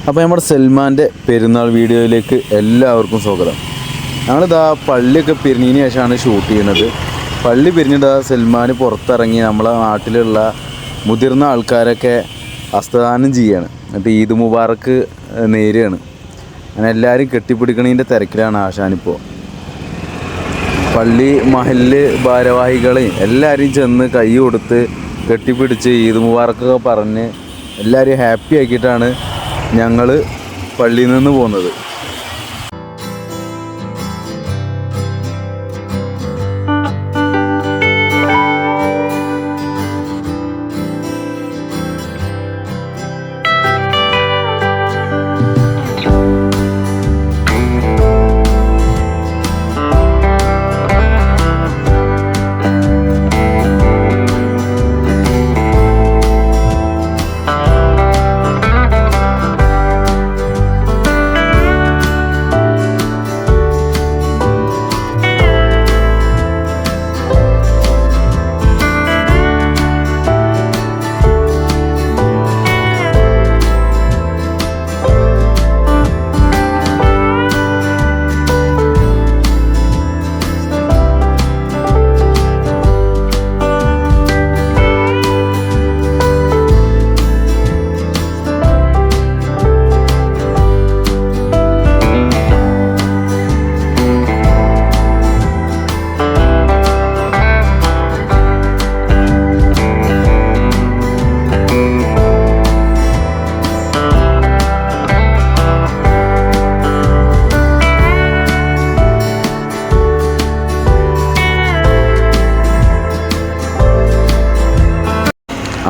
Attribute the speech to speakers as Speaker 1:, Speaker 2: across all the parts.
Speaker 1: അപ്പോൾ നമ്മുടെ സൽമാൻ്റെ പെരുന്നാൾ വീഡിയോയിലേക്ക് എല്ലാവർക്കും സ്വാഗതം. ഞങ്ങളിതാ പള്ളിയൊക്കെ പിരിഞ്ഞതിന് ശേഷമാണ് ഷൂട്ട് ചെയ്യുന്നത്. പള്ളി പിരിഞ്ഞിട്ട് സൽമാൻ പുറത്തിറങ്ങി നമ്മളെ നാട്ടിലുള്ള മുതിർന്ന ആൾക്കാരൊക്കെ ഹസ്തദാനം ചെയ്യാണ്. എന്നിട്ട് ഈദ് മുബാറക്ക് നേരെയാണ്. അങ്ങനെ എല്ലാവരും കെട്ടിപ്പിടിക്കണതിൻ്റെ തിരക്കിലാണ് ആശാനിപ്പോൾ. പള്ളി മഹല്ല് ഭാരവാഹികളെയും എല്ലാവരും ചെന്ന് കൈ കൊടുത്ത് കെട്ടിപ്പിടിച്ച് ഈദ് മുബാറക്കൊക്കെ പറഞ്ഞ് എല്ലാവരും ഹാപ്പി ആക്കിയിട്ടാണ് ഞങ്ങൾ പള്ളിയിൽ നിന്ന് പോകുന്നത്.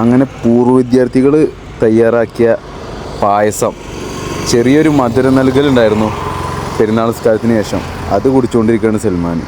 Speaker 1: അങ്ങനെ പൂർവ്വ വിദ്യാർത്ഥികൾ തയ്യാറാക്കിയ പായസം, ചെറിയൊരു മധുരം നൽകലുണ്ടായിരുന്നു പെരുന്നാൾ നിസ്കാരത്തിന് ശേഷം. അത് കുടിച്ചുകൊണ്ടിരിക്കുകയാണ് സൽമാൻ.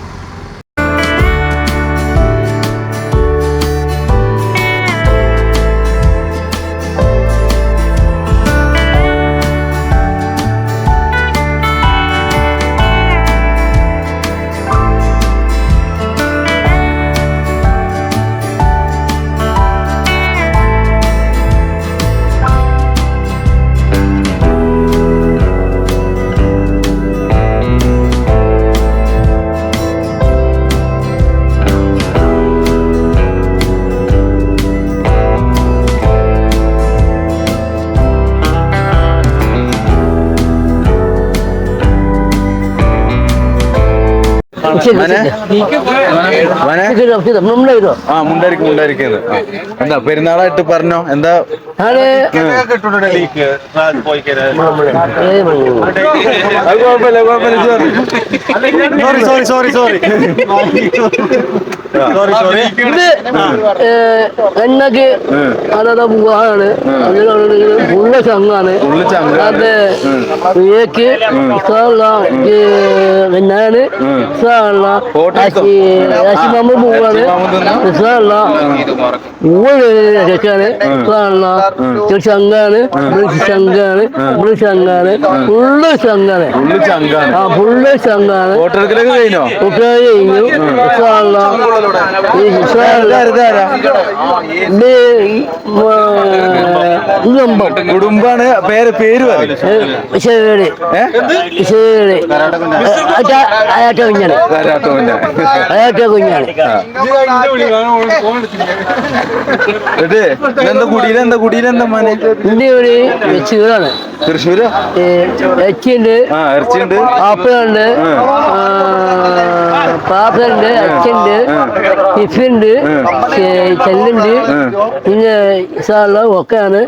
Speaker 1: എന്താ പെരുന്നാളായിട്ട് പറഞ്ഞോ? എന്താ
Speaker 2: എന്നൊക്കെ അതാ പോവാണ്. ഫുള്ള് ചങ്ങാണ്. അത് എന്നാണ് ആശിമാമ പോവാണ്. ചങ്ങാണ് ചങ്ങാണ് ചങ്ങാണ് ഫുള്ള് ചങ്ങാണ്. ആ ഫുള്ള് ചങ്ങാണ്.
Speaker 1: കഴിഞ്ഞു. കുടുംബാണ്. പേര്
Speaker 2: കുഞ്ഞാണ്.
Speaker 1: കുടിയിലെന്താ മോനെ?
Speaker 2: ചീറാണ്.
Speaker 1: തൃശ്ശൂര്
Speaker 2: എച്ചിണ്ട്, ആപ്പിളുണ്ട്, പാപ്പുണ്ട്, അച്ചുണ്ട്, ടിഫുണ്ട്, ചെല്ലുണ്ട്. പിന്നെ ഒക്കെയാണ്.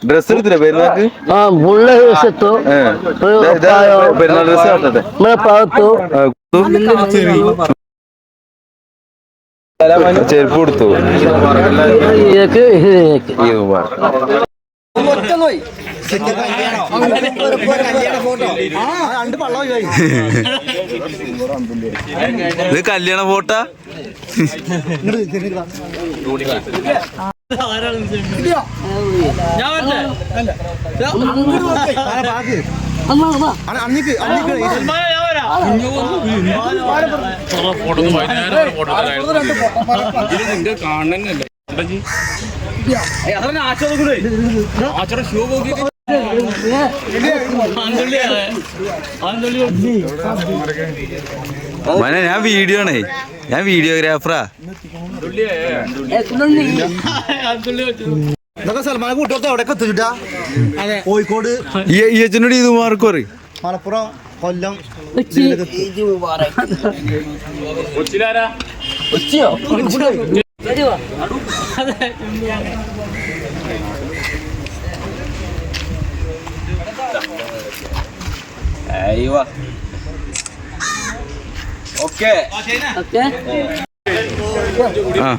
Speaker 1: ഡ്രസ് എടുത്തില്ല പെരുന്നാൾക്ക്?
Speaker 2: ആ ഫുള്ള് ഡ്രസ് എത്തു.
Speaker 1: പെരുന്നാൾ ഡ്രസ്
Speaker 2: നമ്മളെ പാകത്തു
Speaker 1: ചെരുപ്പ് കൊടുത്തു. ഇത് കല്യാണ ഫോട്ടോ. മോനെ ഞാൻ വീഡിയോ ആണേ, ഞാൻ വീഡിയോഗ്രാഫറാ.
Speaker 3: സൽമാനെ കൂട്ടൊക്കെ എവിടെ എത്തിച്ചിട്ടാ? കോഴിക്കോട്,
Speaker 1: ഈ അച്ഛനോട് ഇത് മാർക്ക് പറയും.
Speaker 3: മലപ്പുറം, കൊല്ലം.
Speaker 1: ഓക്കെ ആ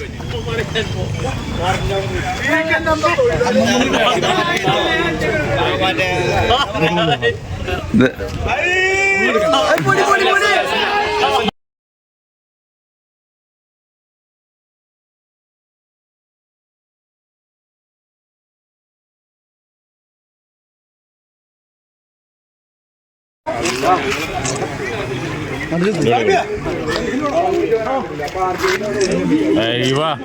Speaker 4: Ahí va.